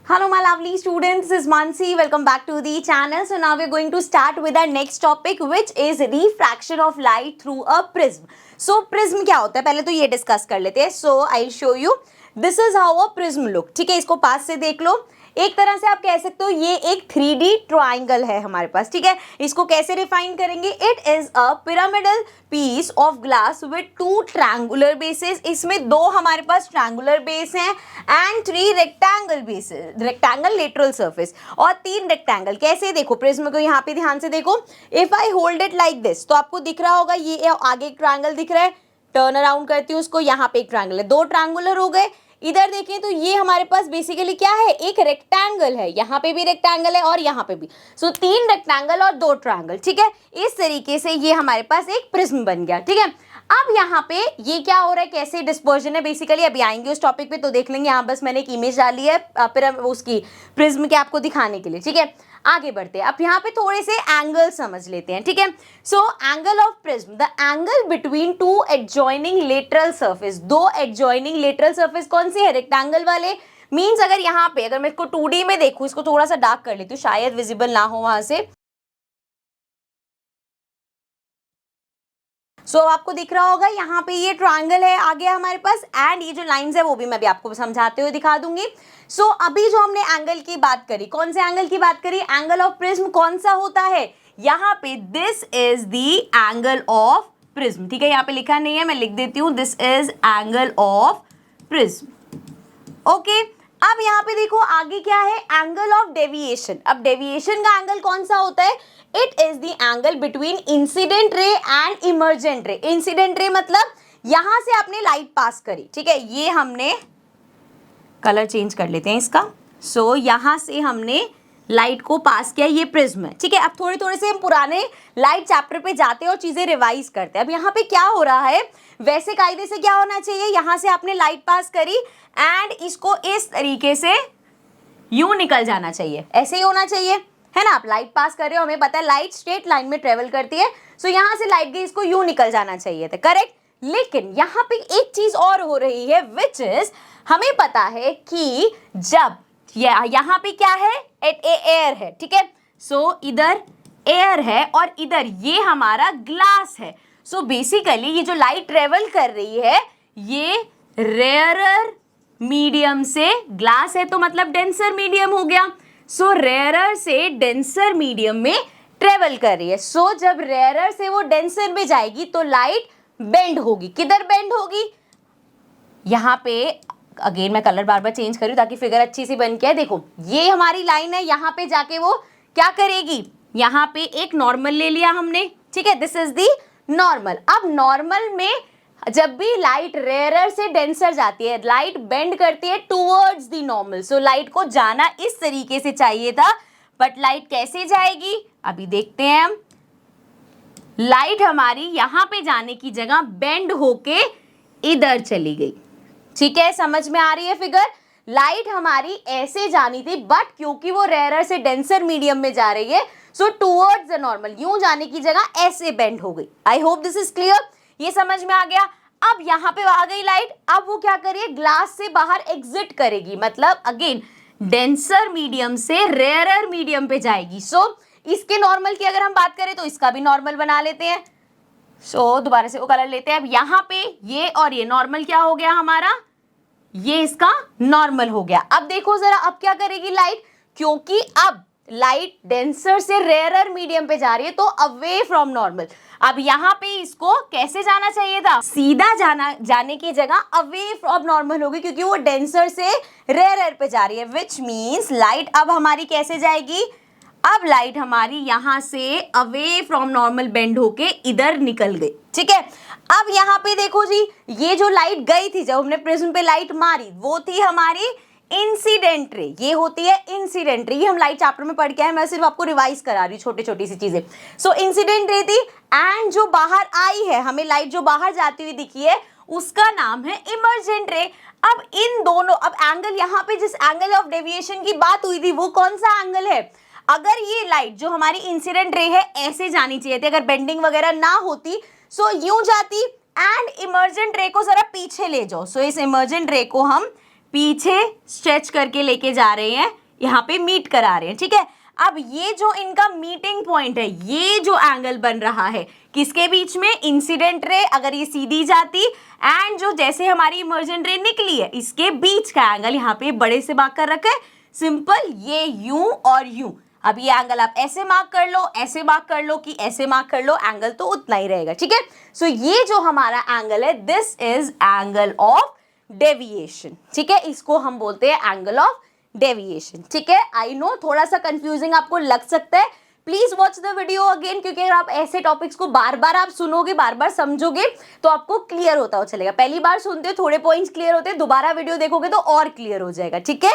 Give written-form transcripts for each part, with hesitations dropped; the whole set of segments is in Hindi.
Hello my lovely students, this is Mansi. Welcome back to the channel. So now we're going to start with our next topic which is refraction of light through a prism. So prism क्या होता है पहले तो ये डिस्कस कर लेते हैं. So I'll show you. This is how a prism look. ठीक है, इसको पास से देख लो. एक तरह से आप कह सकते हो ये एक 3D ट्राइंगल है हमारे पास. ठीक है, इसको कैसे रिफाइन करेंगे? It is a pyramidal piece of glass with 2 triangular bases. इसमें 2 हमारे पास ट्रायंगुलर बेस हैं and 3 rectangle bases, rectangle lateral surface और 3 रेक्टेंगल. कैसे? देखो प्रिज्म को यहाँ पे ध्यान से देखो. If I hold it like this तो आपको दिख रहा होगा ये आगे एक ट्रायंगल दिख रहा है. टर्न अराउंड करती हूँ उसको, यहाँ पे एक ट्रायंगल है. 2 ट्रायंगुलर हो गए. इधर देखें तो ये हमारे पास बेसिकली क्या है? एक रेक्टेंगल है. यहाँ पे भी रेक्टेंगल है और यहाँ पे भी. सो 3 रेक्टेंगल और 2 ट्रायंगल. ठीक है, इस तरीके से ये हमारे पास एक प्रिज्म बन गया. ठीक है, अब यहाँ पे ये क्या हो रहा है, कैसे डिस्पर्जन है बेसिकली, अभी आएंगे उस टॉपिक पे तो देख लेंगे. यहाँ बस मैंने एक इमेज डाली है फिर उसकी प्रिज्म के आपको दिखाने के लिए. ठीक है, आगे बढ़ते हैं. अब यहाँ पे थोड़े से एंगल समझ लेते हैं. ठीक है, so angle of prism, the angle between 2 adjoining lateral surface. 2 adjoining lateral surface कौन से है? रेक्टेंगल वाले. मीन्स अगर यहाँ पे अगर मैं इसको 2D में देखूँ, इसको थोड़ा सा डार्क कर लेती हूँ, शायद विजिबल ना हो वहां से. सो आपको दिख रहा होगा यहाँ पे ये ट्रायंगल है आ गया हमारे पास एंड ये जो लाइंस है वो भी मैं भी आपको समझाते हुए दिखा दूंगी. सो अभी जो हमने एंगल की बात करी, कौन से एंगल की बात करी? एंगल ऑफ प्रिज्म कौन सा होता है? यहाँ पे this is the angle of prism. ठीक है, यहाँ पे लिखा नहीं है, मैं लिख देती हूँ. This is angle of prism. Okay, अब यहाँ पे देखो आगे क्या है? Angle of deviation. अब डेविएशन का एंगल कौन सा होता है? It is the angle between incident ray and emergent रे. इंसिडेंट रे मतलब यहां से आपने लाइट पास करी. ठीक है, ये हमने कलर चेंज कर लेते हैं इसका. सो यहां से हमने लाइट को पास किया, ये प्रिज्म है. ठीक है, अब थोड़े थोड़े से हम पुराने लाइट चैप्टर पे जाते हैं और चीजें रिवाइज करते हैं. अब यहाँ पे क्या हो रहा है? वैसे कायदे से क्या होना चाहिए? यहां से आपने लाइट पास करी एंड इसको इस तरीके से यूं निकल जाना चाहिए. ऐसे ही होना चाहिए, है ना? आप लाइट पास कर रहे हो, हमें पता है लाइट स्ट्रेट लाइन में ट्रेवल करती है. सो यहाँ से लाइट गई, इसको यूं निकल जाना चाहिए था. करेक्ट. लेकिन यहाँ पे एक चीज और हो रही है विच इज, हमें पता है कि जब यहाँ पे क्या है? एयर है. ठीक है, सो इधर एयर है और इधर ये हमारा ग्लास है. सो बेसिकली ये जो लाइट ट्रेवल कर रही है ये रेयरर मीडियम से, ग्लास है तो मतलब डेंसर मीडियम हो गया. सो रेयरर से डेंसर मीडियम में ट्रेवल कर रही है. सो जब रेयरर से वो डेंसर में जाएगी तो लाइट बेंड होगी. किधर बेंड होगी? यहाँ पे अगेन मैं कलर बार बार चेंज करूँ ताकि फिगर अच्छी सी बन के आए. देखो ये हमारी लाइन है, यहाँ पे जाके वो क्या करेगी? यहाँ पे एक नॉर्मल ले लिया हमने. ठीक है, दिस इज दी नॉर्मल. अब नॉर्मल में जब भी लाइट रेयरर से डेंसर जाती है, लाइट बेंड करती है towards the normal. So light को जाना इस तरीके से चाहिए था, बट लाइट कैसे जाएगी अभी देखते हैं हम. लाइट हमारी यहाँ पे जाने की जगह बेंड होके इधर चली गई. ठीक है, समझ में आ रही है फिगर? लाइट हमारी ऐसे जानी थी बट क्योंकि वो रेयरर से डेंसर मीडियम में जा रही है सो टूवर्ड्स द नॉर्मल, यूं जाने की जगह ऐसे बेंड हो गई. I hope this is clear. ये समझ में आ गया. अब यहाँ पे आ गई लाइट. अब वो क्या करिए? ग्लास से बाहर एग्जिट करेगी, मतलब अगेन डेंसर मीडियम से रेयरर मीडियम पे जाएगी. सो इसके नॉर्मल की अगर हम बात करें तो इसका भी नॉर्मल बना लेते हैं. सो दोबारा से वो कलर लेते हैं. अब यहाँ पे ये और ये नॉर्मल क्या हो गया हमारा? ये इसका नॉर्मल हो गया. अब देखो जरा, अब क्या करेगी लाइट? क्योंकि अब लाइट डेंसर से रेयरर मीडियम पे जा रही है तो अवे फ्रॉम नॉर्मल. अब यहाँ पे इसको कैसे जाना चाहिए था? सीधा जाने की जगह अवे फ्रॉम नॉर्मल होगी क्योंकि वो डेंसर से रेयरर पे जा रही है. विच मीन्स लाइट अब हमारी कैसे जाएगी? अब लाइट हमारी यहाँ से अवे फ्रॉम नॉर्मल बेंड होके इधर निकल गई. ठीक है, अब यहाँ पे देखो जी, ये जो लाइट गई थी जब हमने प्रिज्म पे लाइट मारी वो थी हमारी इंसिडेंट रे. ये होती है इंसिडेंट रे. ये हम लाइट चैप्टर में पढ़ के आए, मैं सिर्फ आपको रिवाइज करा रही हूँ छोटी छोटी सी चीजें. सो इंसिडेंट रे थी एंड जो बाहर आई है, हमें लाइट जो बाहर जाती हुई दिखी है उसका नाम है इमर्जेंट रे. अब इन दोनों, अब एंगल यहाँ पे जिस एंगल ऑफ डेविएशन की बात हुई थी वो कौन सा एंगल है? अगर ये लाइट जो हमारी इंसिडेंट रे है ऐसे जानी चाहिए थी, अगर बेंडिंग वगैरह ना होती सो यूं जाती. एंड इमर्जेंट रे को जरा पीछे ले जाओ. सो इस इमर्जेंट रे को हम पीछे स्ट्रेच करके लेके जा रहे हैं, यहाँ पे मीट करा रहे हैं, ठीक है। अब ये जो इनका मीटिंग पॉइंट है, ये जो एंगल बन रहा है किसके बीच में, इंसिडेंट रे अगर ये सीधी जाती एंड जो जैसे हमारी इमर्जेंट रे निकली है इसके बीच का एंगल यहाँ पे बड़े से मार्क कर रखा है, सिंपल, ये यूं और यूं। अब ये एंगल आप ऐसे मार्क कर लो, ऐसे मार्क कर लो कि ऐसे मार्क कर लो, एंगल तो उतना ही रहेगा, ठीक है। सो ये जो हमारा एंगल है this is angle of deviation, ठीक है, इसको हम बोलते हैं एंगल ऑफ डेविएशन, ठीक है। आई नो थोड़ा सा कंफ्यूजिंग आपको लग सकता है, please watch the video again, क्योंकि अगर आप ऐसे टॉपिक्स को बार बार आप सुनोगे, बार बार समझोगे तो आपको क्लियर होता हो चलेगा। पहली बार सुनते हो थोड़े पॉइंट्स क्लियर होते हैं, दोबारा वीडियो देखोगे तो और क्लियर हो जाएगा, ठीक है।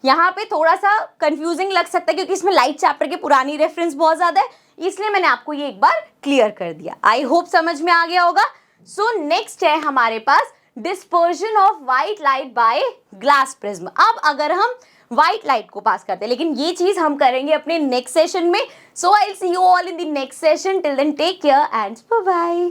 यहाँ पे थोड़ा सा कंफ्यूजिंग लग सकता है क्योंकि इसमें लाइट चैप्टर की पुरानी रेफरेंस बहुत ज्यादा है, इसलिए मैंने आपको ये एक बार क्लियर कर दिया। आई होप समझ में आ गया होगा। सो नेक्स्ट है हमारे पास dispersion of white light by glass prism. अब अगर हम व्हाइट लाइट को पास करते हैं, लेकिन ये चीज हम करेंगे अपने नेक्स्ट सेशन में। So I will see you all in the next session, till then take care and bye bye.